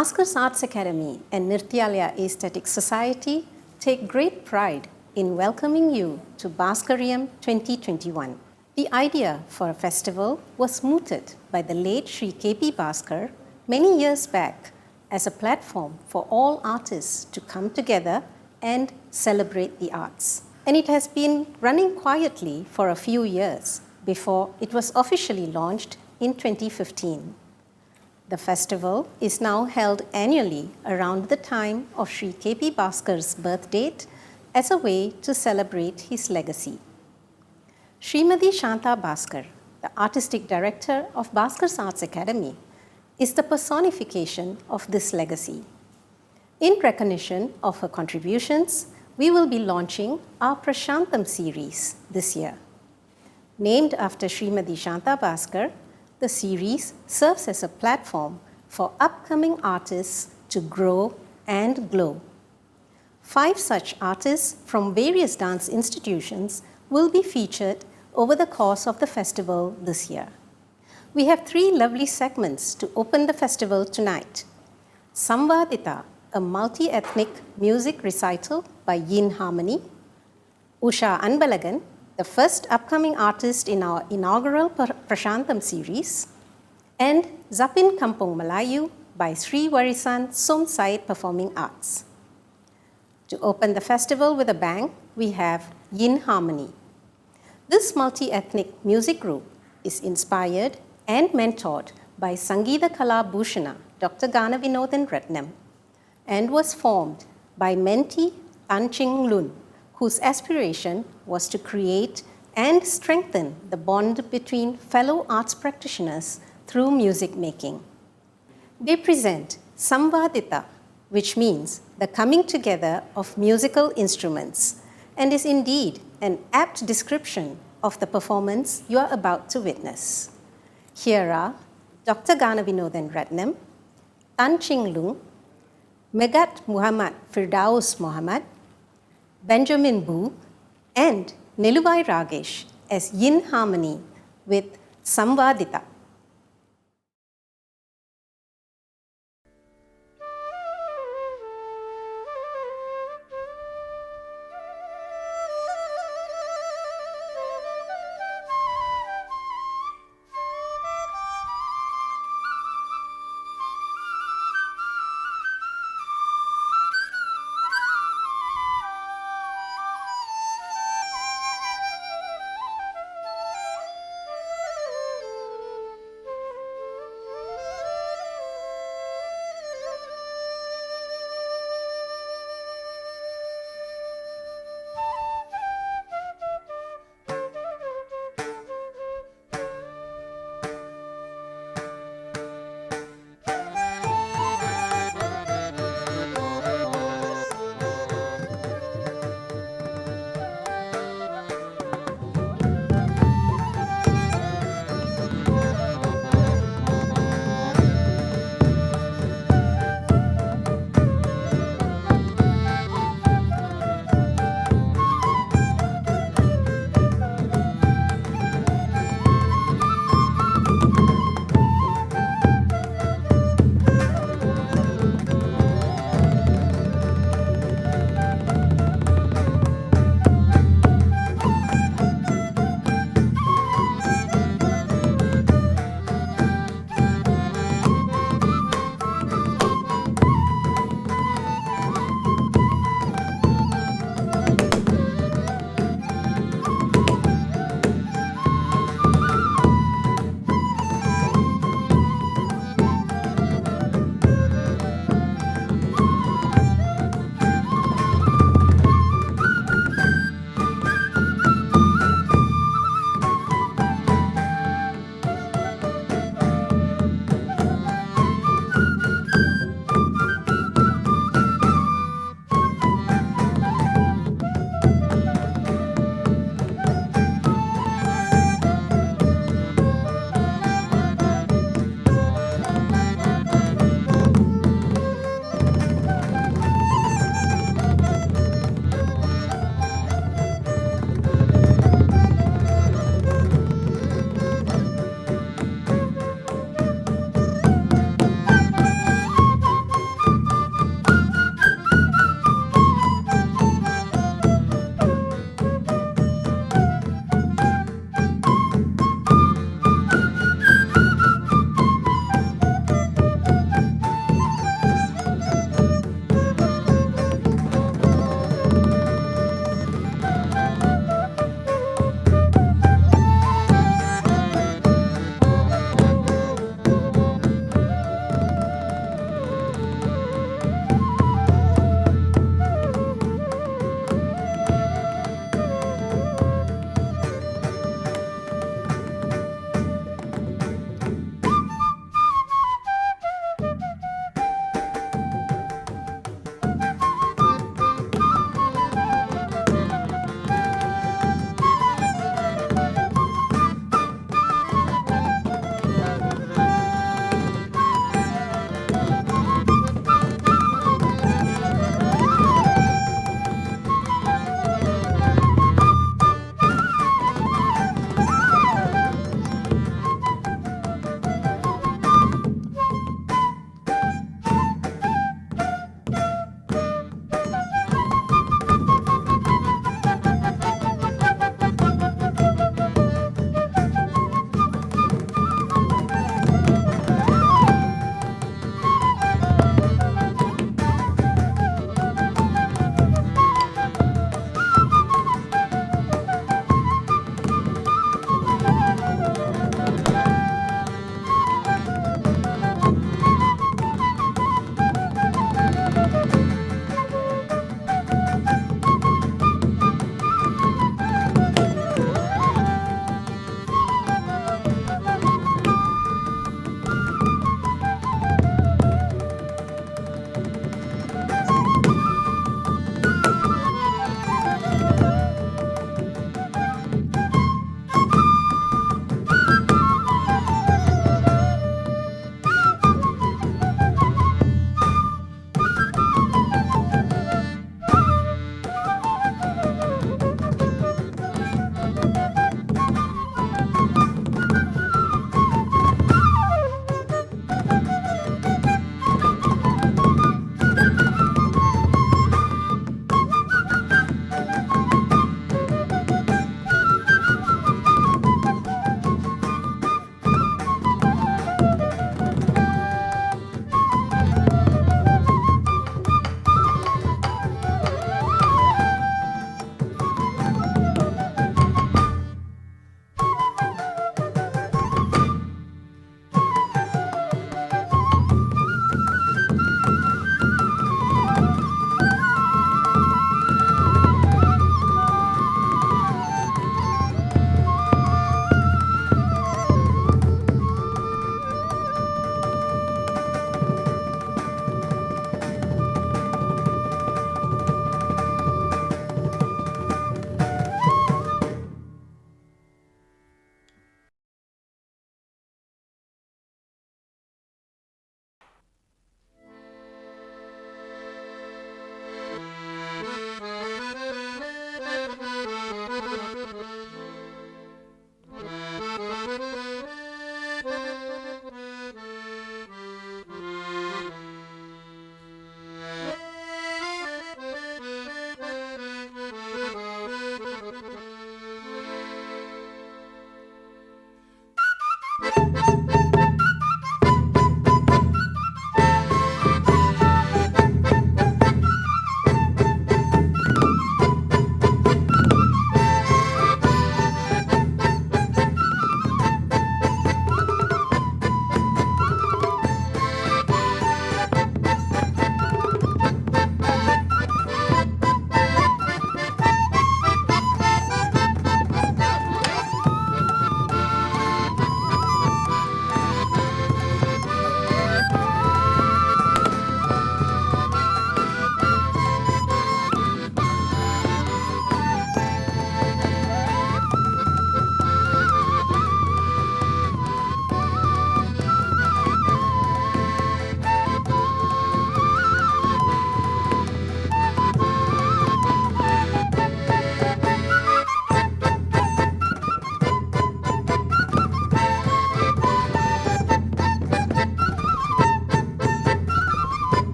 Bhaskar's Arts Academy and Nrityalaya Aesthetic Society take great pride in welcoming you to Bhaskareeyam 2021. The idea for a festival was mooted by the late Shri KP Bhaskar many years back as a platform for all artists to come together and celebrate the arts. And it has been running quietly for a few years before it was officially launched in 2015. The festival is now held annually around the time of Shri KP Bhaskar's birth date as a way to celebrate his legacy. Smt Santha Bhaskar, the artistic director of Bhaskar's Arts Academy, is the personification of this legacy. In recognition of her contributions, we will be launching our Prasaantham series this year. Named after Smt Santha Bhaskar, the series serves as a platform for upcoming artists to grow and glow. 5 such artists from various dance institutions will be featured over the course of the festival this year. We have 3 lovely segments to open the festival tonight. Samvadita, a multi-ethnic music recital by Yin Harmony. Usha Anbalagan, the first upcoming artist in our inaugural Prasaantham series, and Zapin Kampong Melayu by Sri Warisan Som Performing Arts. To open the festival with a bang, we have Yin Harmony. This multi-ethnic music group is inspired and mentored by Sangeeta Kala Bhushana, Dr Ganavinodan Ratnam, and was formed by mentee Tan Ching Lun, whose aspiration was to create and strengthen the bond between fellow arts practitioners through music making. They present Samvadita, which means the coming together of musical instruments, and is indeed an apt description of the performance you are about to witness. Here are Dr. Ganavinodan Ratnam, Tan Ching Lung, Megat Muhammad Firdaus Muhammad, Benjamin Bu, and Niluvai Ragesh as Yin Harmony with Samvadita.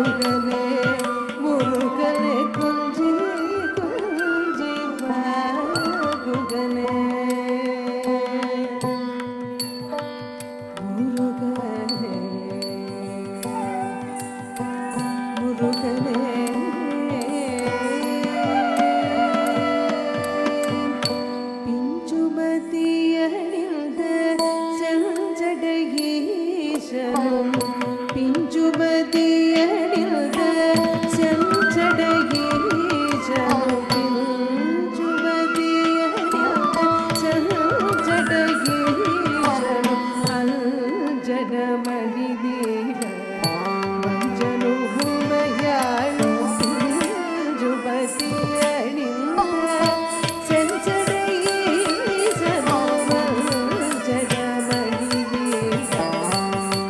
குகனே முருகனே கொஞ்சி கொஞ்சி வா குகனே முருகனே முருகனே பிஞ்சுமதியணிந்த செஞ்சடையீசனும் பிஞ்சுமதியணிந்த செஞ்சடையீசனும் பிஞ்சுமதியணிந்த செஞ்சடையீசனும் அஞ்சனமணி தீர மஞ்சனு உமையாளும் பிஞ்சுமதியணிந்த செஞ்சடையீசனும் அஞ்சனமணி தீர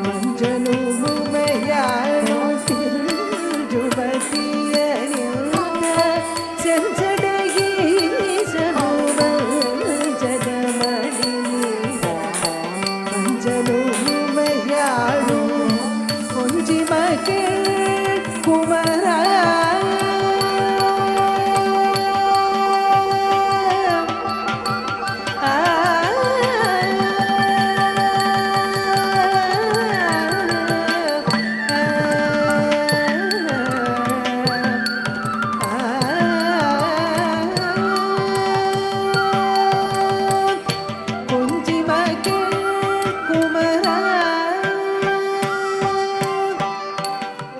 மஞ்சனு உமையாளும் பிஞ்சுமதியணிந்த செஞ்சடையீசனும் அஞ்சனமணி தீர அஞ்சலுமையாளும் கொஞ்சி மகிழ் குமரா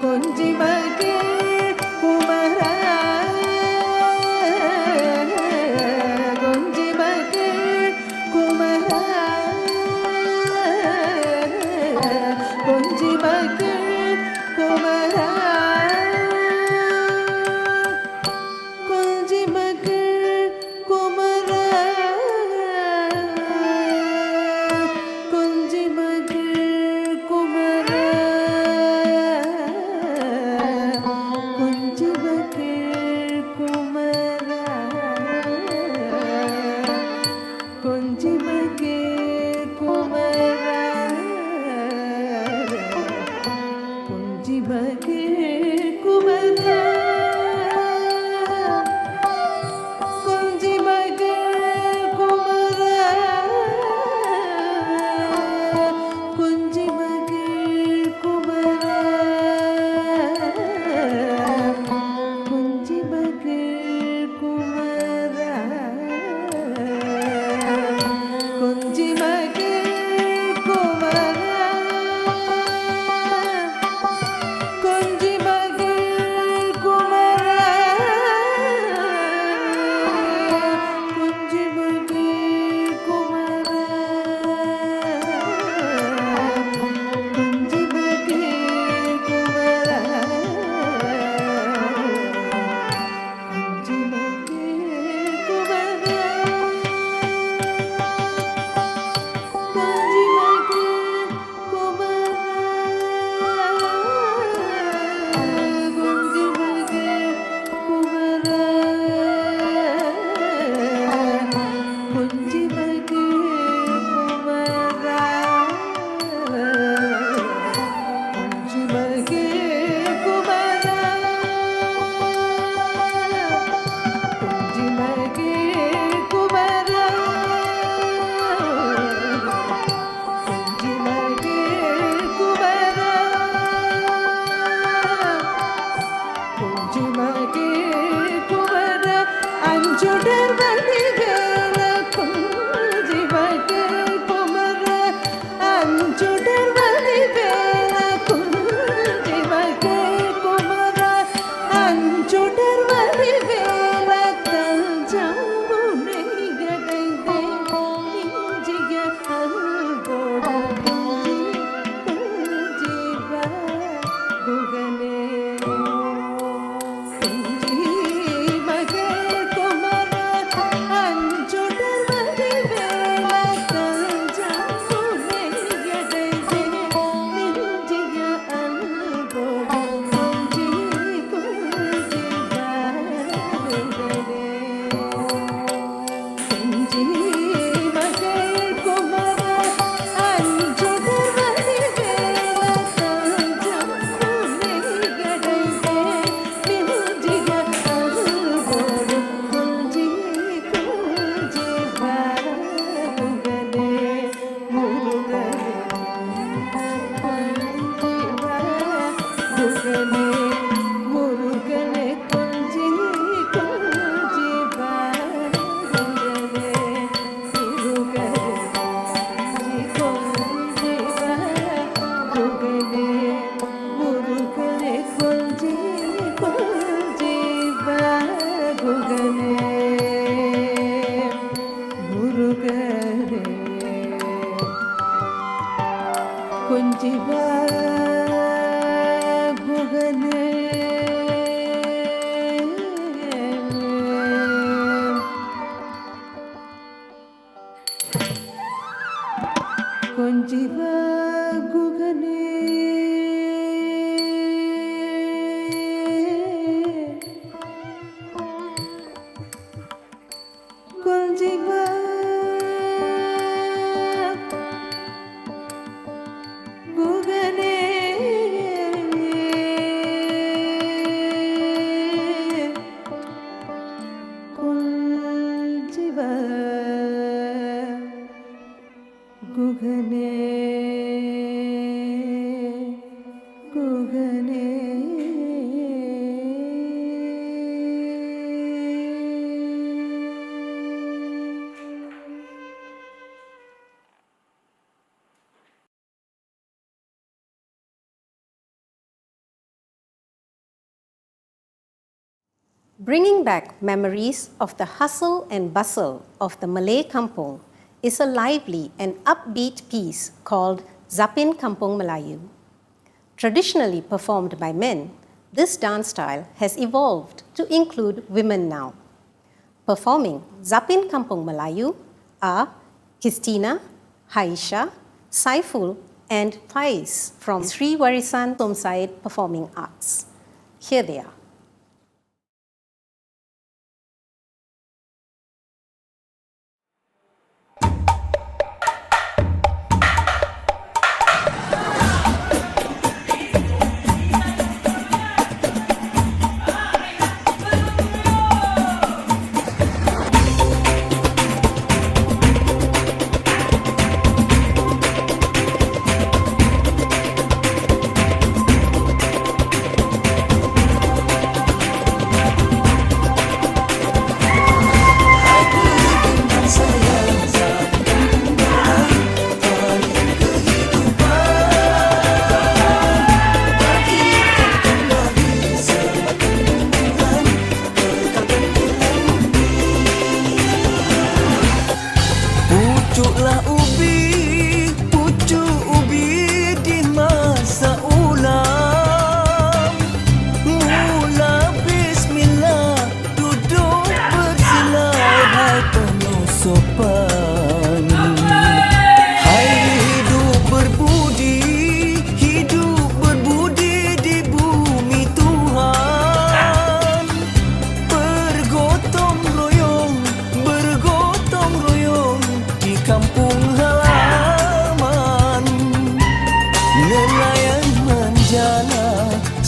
கொஞ்சி மகிழ் குமரா கொஞ்சி மகிழ் குமரா கொஞ்சி மகிழ் குமரா கொஞ்சி மகிழ் குமரா கொஞ்சி மகிழ் குமரா கொஞ்சி மகிழ் குமரா கொஞ்சி மகிழ் குமரா கொஞ்சி மகிழ் குமரா கொஞ்சி மகிழ் குமரா கொஞ்சி மகிழ் குமரா கொஞ்சி மகிழ் குமரா கொஞ்சி மகிழ் குமரா கொஞ்சி மகிழ் குமரா கொஞ்சி Bringing back memories of the hustle and bustle of the Malay kampong is a lively and upbeat piece called Zapin Kampong Melayu. Traditionally performed by men, this dance style has evolved to include women now. Performing Zapin Kampong Melayu are Christina, Haisha, Saiful and Faiz from Sri Warisan Performing Arts. Here they are.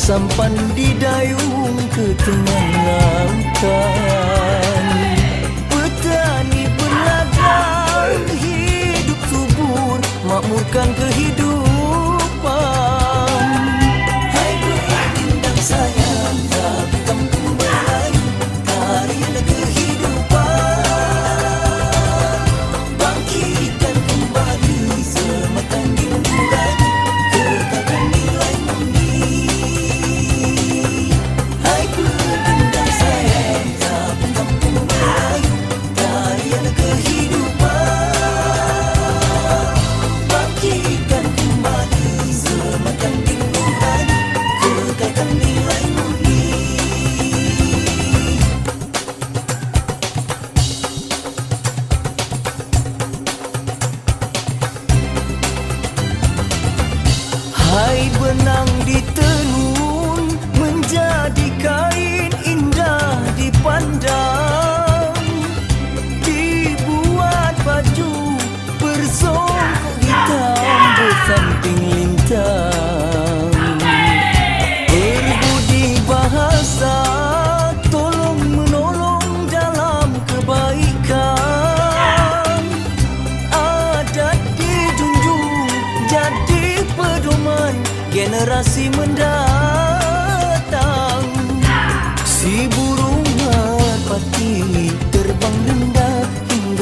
Sampan di dayung ke tengah lautan. Petani berladang hidup subur, makmurkan kehidupan. Hai berlindang sayang, tapi kampung Melayu, tarian kehidupan. Bangkitkan kembali semakan di nurani, kekalkan nilai murni. Hai benang ditenun menjadi kain indah dipandang, dibuat baju bersongkok hitam bersamping lintang. Berbudi bahasa tolong menolong dalam kebaikan, adat dijunjung jadi pedoman generasi mendatang.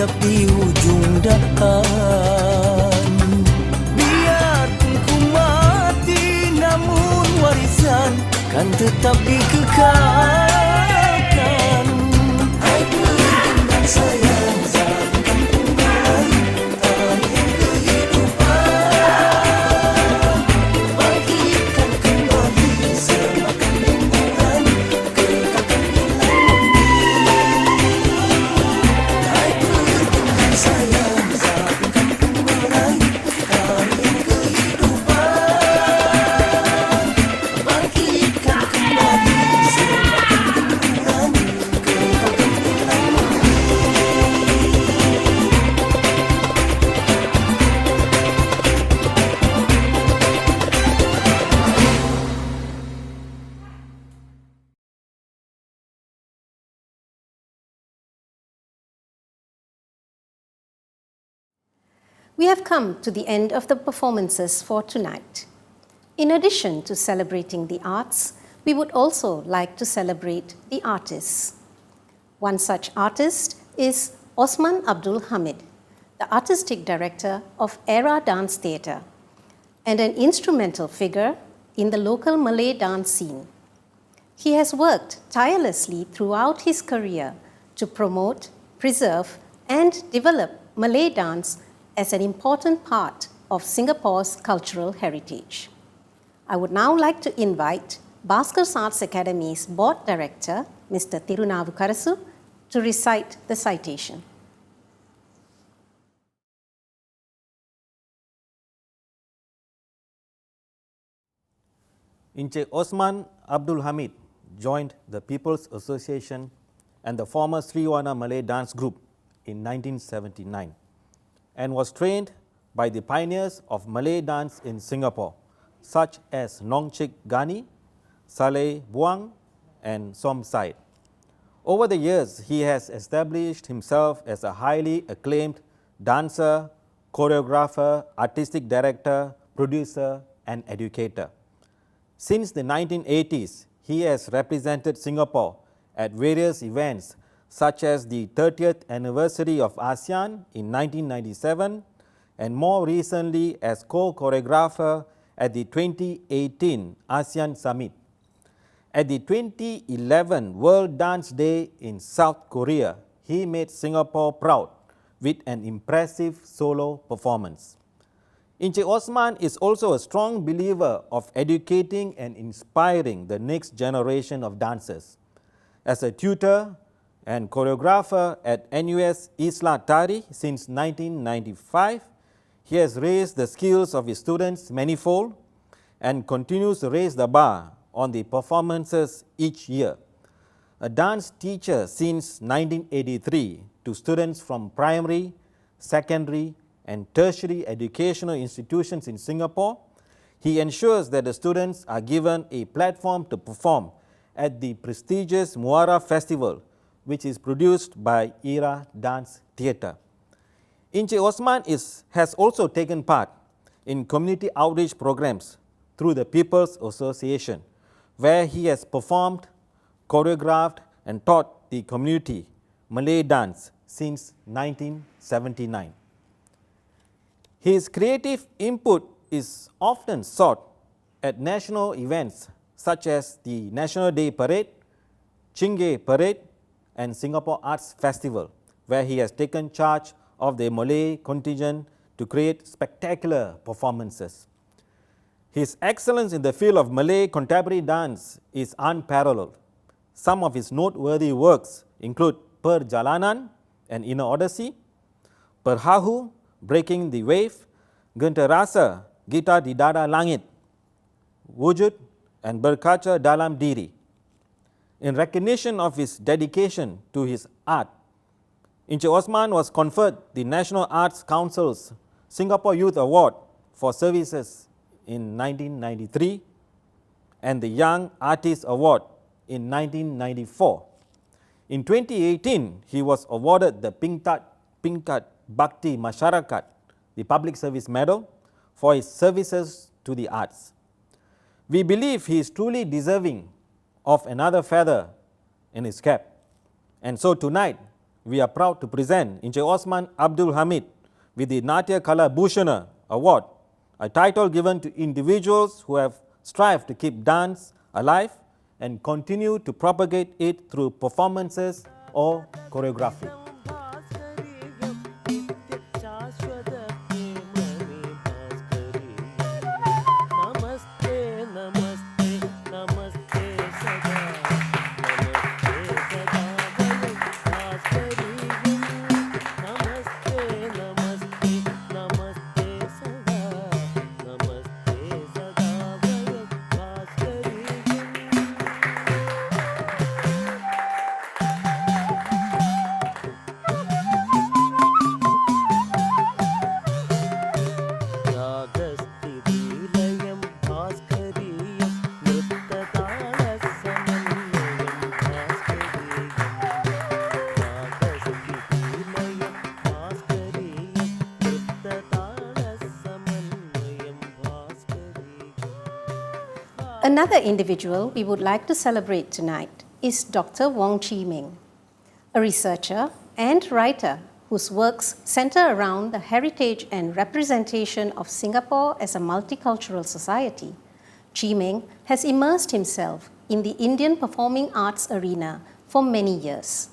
hadapi ujung dahan. Biarpun ku mati, namun warisan kan tetap dikekalkan. Hai dengan sayang Zapin Kampong Melayu, angin kehidupan. Bangkitkan kembali semakan tumbuhan, kekalkan hilang bumi. Hai dengan sayang Zapin Kampong Melayu, angin kehidupan. Bangkitkan kembali semakan tumbuhan, kekalkan hilang bumi. We have come to the end of the performances for tonight. In addition to celebrating the arts, we would also like to celebrate the artists. One such artist is Osman Abdul Hamid, the artistic director of Era Dance Theatre, and an instrumental figure in the local Malay dance scene. He has worked tirelessly throughout his career to promote, preserve, and develop Malay dance as an important part of Singapore's cultural heritage. I would now like to invite Bhaskar Arts Academy's Board Director, Mr. Tirunavukarasu, to recite the citation. Encik Osman Abdul Hamid joined the People's Association and the former Sriwana Malay Dance Group in 1979 and was trained by the pioneers of Malay dance in Singapore, such as Nong Chik Gani, Saleh Buang, and Som Said. Over the years, he has established himself as a highly acclaimed dancer, choreographer, artistic director, producer, and educator. Since the 1980s, he has represented Singapore at various events such as the 30th anniversary of ASEAN in 1997 and more recently as co-choreographer at the 2018 ASEAN Summit. At the 2011 World Dance Day in South Korea, he made Singapore proud with an impressive solo performance. Encik Osman is also a strong believer of educating and inspiring the next generation of dancers. As a tutor and choreographer at NUS Isla Tari since 1995, he has raised the skills of his students manifold and continues to raise the bar on the performances each year. A dance teacher since 1983 to students from primary, secondary, and tertiary educational institutions in Singapore, he ensures that the students are given a platform to perform at the prestigious Muara Festival, which is produced by Era Dance Theatre. Encik Osman has also taken part in community outreach programs through the People's Association, where he has performed, choreographed, and taught the community Malay dance since 1979. His creative input is often sought at national events such as the National Day Parade, Chingay Parade, and Singapore Arts Festival, where he has taken charge of the Malay contingent to create spectacular performances. His excellence in the field of Malay contemporary dance is unparalleled. Some of his noteworthy works include Perjalanan, an inner odyssey, Perhahu, Breaking the Wave, Genta Rasa, Gitar di Dada Langit, Wujud, and Berkaca Dalam Diri. In recognition of his dedication to his art, Encik Osman was conferred the National Arts Council's Singapore Youth Award for services in 1993 and the Young Artist Award in 1994. In 2018, he was awarded the Pingkat Bakti Masyarakat, the Public Service Medal, for his services to the arts. We believe he is truly deserving of another feather in his cap. And so tonight, we are proud to present Mr Osman Abdul Hamid with the Natya Kala Bhushana Award, a title given to individuals who have strived to keep dance alive and continue to propagate it through performances or choreography. भास्करीयं नित्य शाश्वत प्रेमणे भास्करीयं नमस्ते नमस्ते नमस्ते सदा नमस्ते सदा वयं भास्करीयं नमस्ते नमस्ते नमस्ते सदा नमस्ते सदा वयं भास्करीयं रागस्थितिलयं भास्करीयं नृत्यतालसमन्वयं भास्करीयं रागस्थितिलयं भास्करीयं नृत्यतालसमन्वयं भास्करीयं Another individual we would like to celebrate tonight is Dr. Wong Chee Meng, a researcher and writer whose works center around the heritage and representation of Singapore as a multicultural society. Chee Meng has immersed himself in the Indian performing arts arena for many years.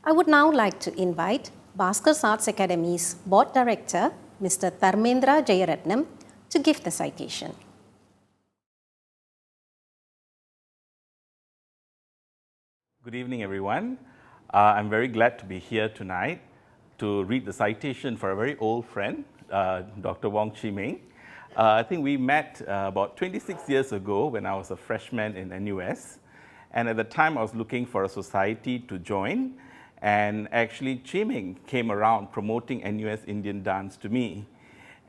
I would now like to invite Bhaskar Arts Academy's Board Director, Mr. Dharmendra Jayaratnam, to give the citation. Good evening, everyone. I'm very glad to be here tonight to read the citation for a very old friend, Dr. Wong Chee Meng. I think we met about 26 years ago when I was a freshman in NUS. And at the time, I was looking for a society to join. And actually, Chee Meng came around promoting NUS Indian dance to me.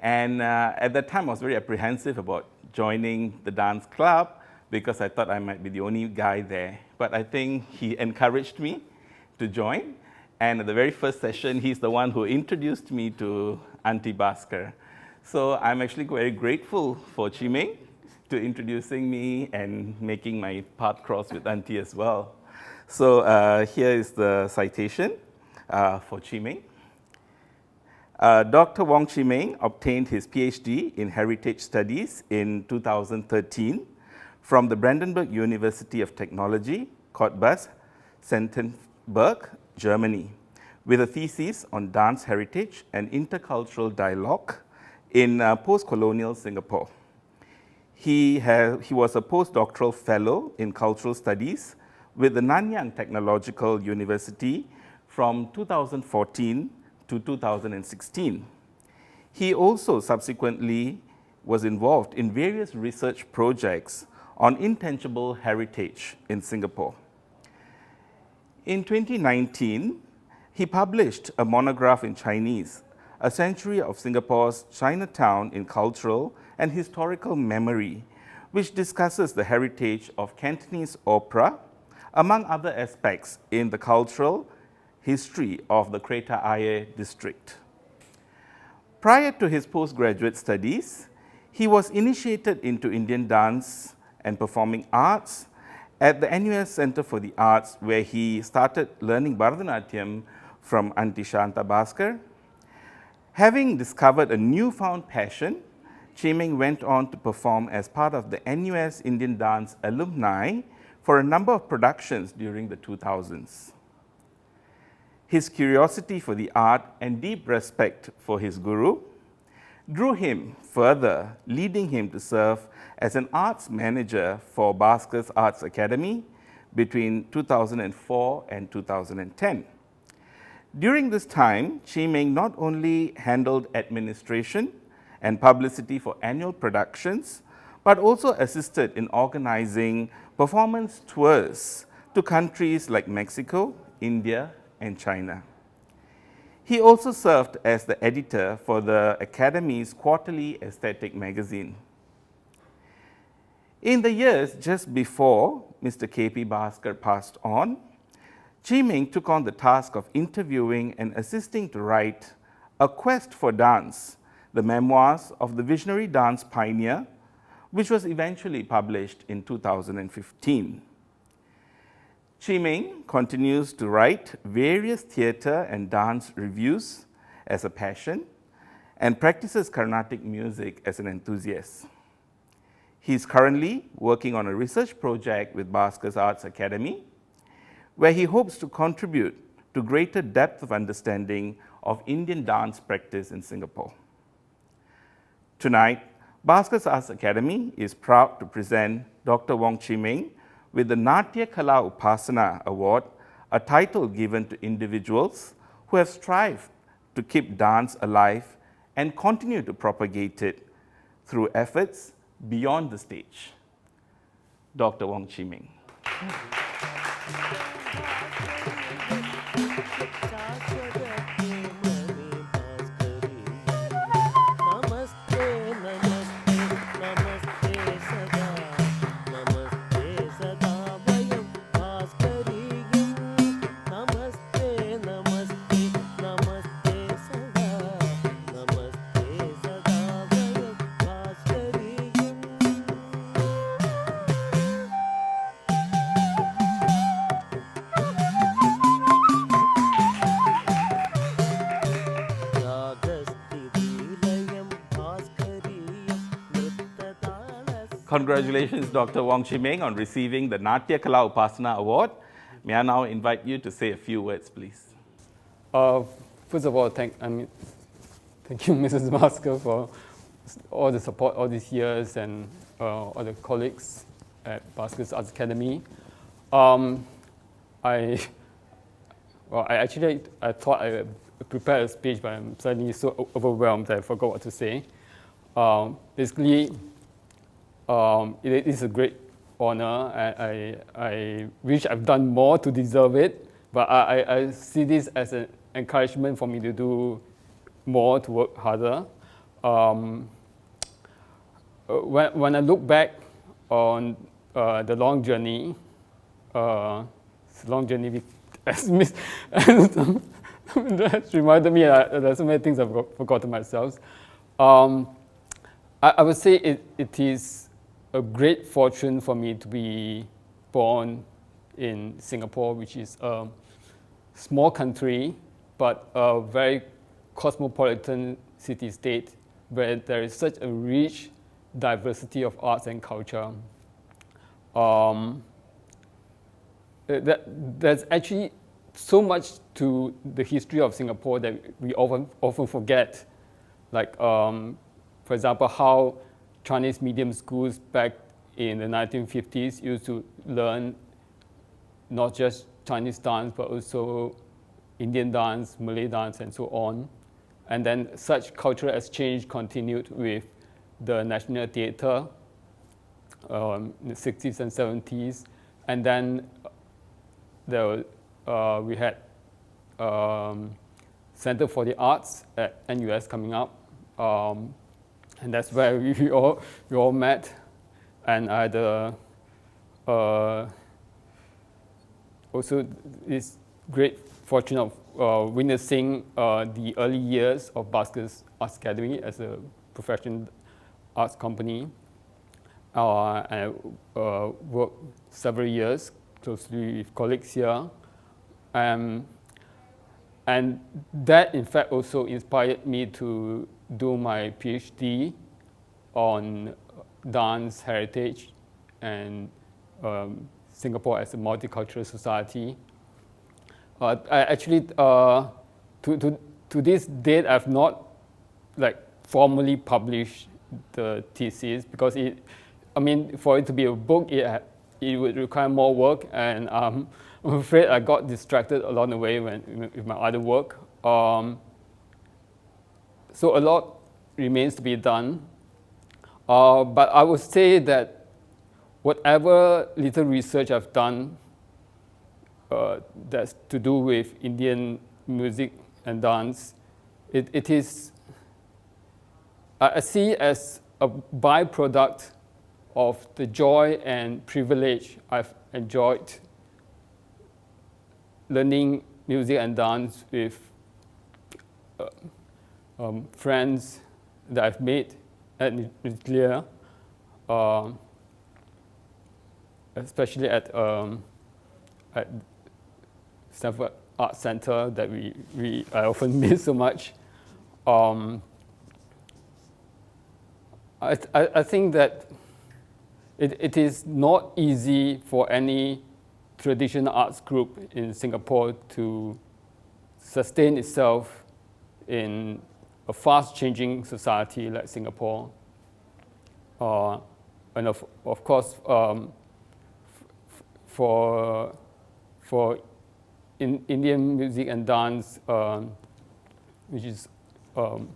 And at that time, I was very apprehensive about joining the dance club because I thought I might be the only guy there. But I think he encouraged me to join. And at the very first session, he's the one who introduced me to Auntie Bhaskar. So I'm actually very grateful for Chee Meng to introducing me and making my path cross with Auntie as well. So here is the citation for Chee Meng. Dr. Wong Chee Meng obtained his PhD in Heritage Studies in 2013 from the Brandenburg University of Technology, Cottbus, Santensburg, Germany, with a thesis on dance heritage and intercultural dialogue in post-colonial Singapore. He was a postdoctoral fellow in cultural studies with the Nanyang Technological University from 2014 to 2016. He also subsequently was involved in various research projects on intangible heritage in Singapore. In 2019, he published a monograph in Chinese, A Century of Singapore's Chinatown in Cultural and Historical Memory, which discusses the heritage of Cantonese opera, among other aspects in the cultural history of the Kreta Ayer district. Prior to his postgraduate studies, he was initiated into Indian dance and performing arts at the NUS Center for the Arts, where he started learning bharatanatyam from Auntie Santha Bhaskar. Having discovered a newfound passion, Chee Meng went on to perform as part of the NUS Indian Dance alumni for a number of productions during the 2000s. His curiosity for the art and deep respect for his guru drew him further, leading him to serve as an arts manager for Bhaskar's Arts Academy between 2004 and 2010. During this time, Chee Meng not only handled administration and publicity for annual productions, but also assisted in organizing performance tours to countries like Mexico, India, and China. He also served as the editor for the Academy's quarterly aesthetic magazine. In the years just before Mr. KP Bhaskar passed on, Chee Meng took on the task of interviewing and assisting to write A Quest for Dance, the memoirs of the visionary dance pioneer, which was eventually published in 2015. Chee Meng continues to write various theatre and dance reviews as a passion and practices Carnatic music as an enthusiast. He is currently working on a research project with Bhaskar's Arts Academy, where he hopes to contribute to greater depth of understanding of Indian dance practice in Singapore. Tonight, Bhaskar's Arts Academy is proud to present Dr. Wong Chee Meng with the Nrityalaya Upasana Award, a title given to individuals who have strived to keep dance alive and continue to propagate it through efforts beyond the stage. Dr. Wong Chee Meng. नमस्ते नमस्ते नमस्ते सदा नमस्ते सदा वयं भास्करीयं नमस्ते नमस्ते नमस्ते सदा नमस्ते सदा वयं भास्करीयं रागस्थितिलयं भास्करीयं नृत्यतालस्य Congratulations, Dr. Wong Chee Meng, on receiving the Nrityalaya Upasana Award. May I now invite you to say a few words, please? First of all, thank you, Mrs. Bhaskar, for all the support all these years, and all the colleagues at Bhaskar's Arts Academy. I thought I prepared a speech, but I'm suddenly so overwhelmed that I forgot what to say. Basically, it is a great honor. I wish I've done more to deserve it, but I see this as an encouragement for me to do more, to work harder. When I look back on the long journey, that reminded me that there's so many things I've forgotten myself. I would say it is a great fortune for me to be born in Singapore, which is a small country, but a very cosmopolitan city-state where there is such a rich diversity of arts and culture. There's actually so much to the history of Singapore that we often forget. Like, for example, how Chinese medium schools back in the 1950s used to learn not just Chinese dance, but also Indian dance, Malay dance, and so on. And then such cultural exchange continued with the National Theatre in the 60s and 70s. And then we had Center for the Arts at NUS coming up. And that's where we all met. And I had also this great fortune of witnessing the early years of Bhaskar's Arts Academy as a professional arts company. And I worked several years closely with colleagues here. And that, in fact, also inspired me to do my PhD on dance heritage and Singapore as a multicultural society. I actually, to this date, I've not formally published the thesis because for it to be a book, it would require more work, and I'm afraid I got distracted along the way with my other work. So a lot remains to be done, but I would say that whatever little research I've done that's to do with Indian music and dance, it is, I see as a byproduct of the joy and privilege I've enjoyed learning music and dance with friends that I've made at Nrityalaya, especially at at Stanford Art Center that I often miss so much. I think that it is not easy for any traditional arts group in Singapore to sustain itself in a fast-changing society like Singapore. And of course, for Indian music and dance, which is the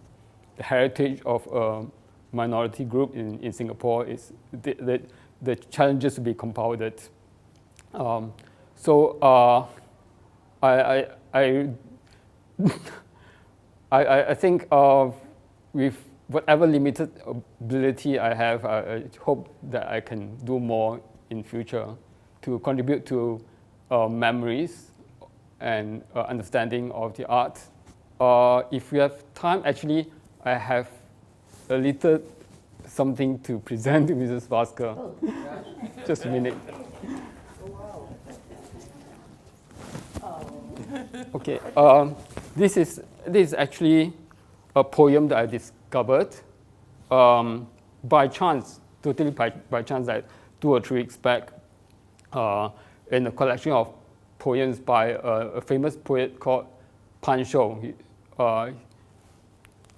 heritage of a minority group in Singapore, is the challenges to be compounded. I think with whatever limited ability I have, I hope that I can do more in future to contribute to memories and understanding of the art. If we have time, actually, I have a little something to present to Mrs. Bhaskar. Oh. Just a minute. Okay, this is actually a poem that I discovered by chance, totally by chance, like 2 or 3 weeks back, in a collection of poems by a famous poet called Pan Shou.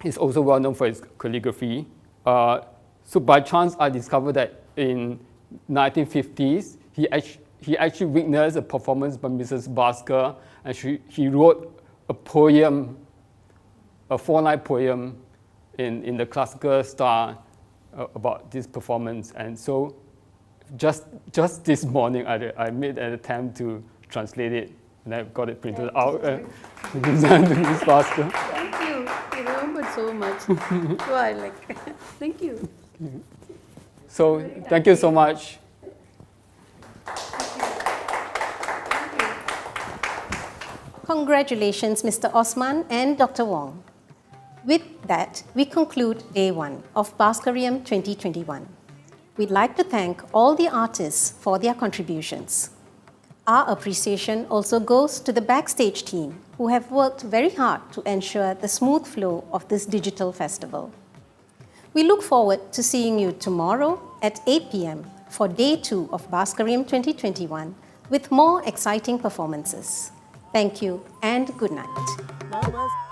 He's also well known for his calligraphy. So by chance, I discovered that in 1950s, he actually witnessed a performance by Mrs. Bhaskar, and he wrote a poem, a 4-line poem in the classical style about this performance. And so just this morning, I made an attempt to translate it, and I got it printed out and presented to Mrs. Bhaskar. Thank you. You remembered so much. Wow, thank you. So thank you so much. Congratulations, Mr. Osman and Dr. Wong. With that, we conclude Day 1 of Bhaskareeyam 2021. We'd like to thank all the artists for their contributions. Our appreciation also goes to the backstage team, who have worked very hard to ensure the smooth flow of this digital festival. We look forward to seeing you tomorrow at 8 p.m. for Day 2 of Bhaskareeyam 2021 with more exciting performances. Thank you and good night. Namaste.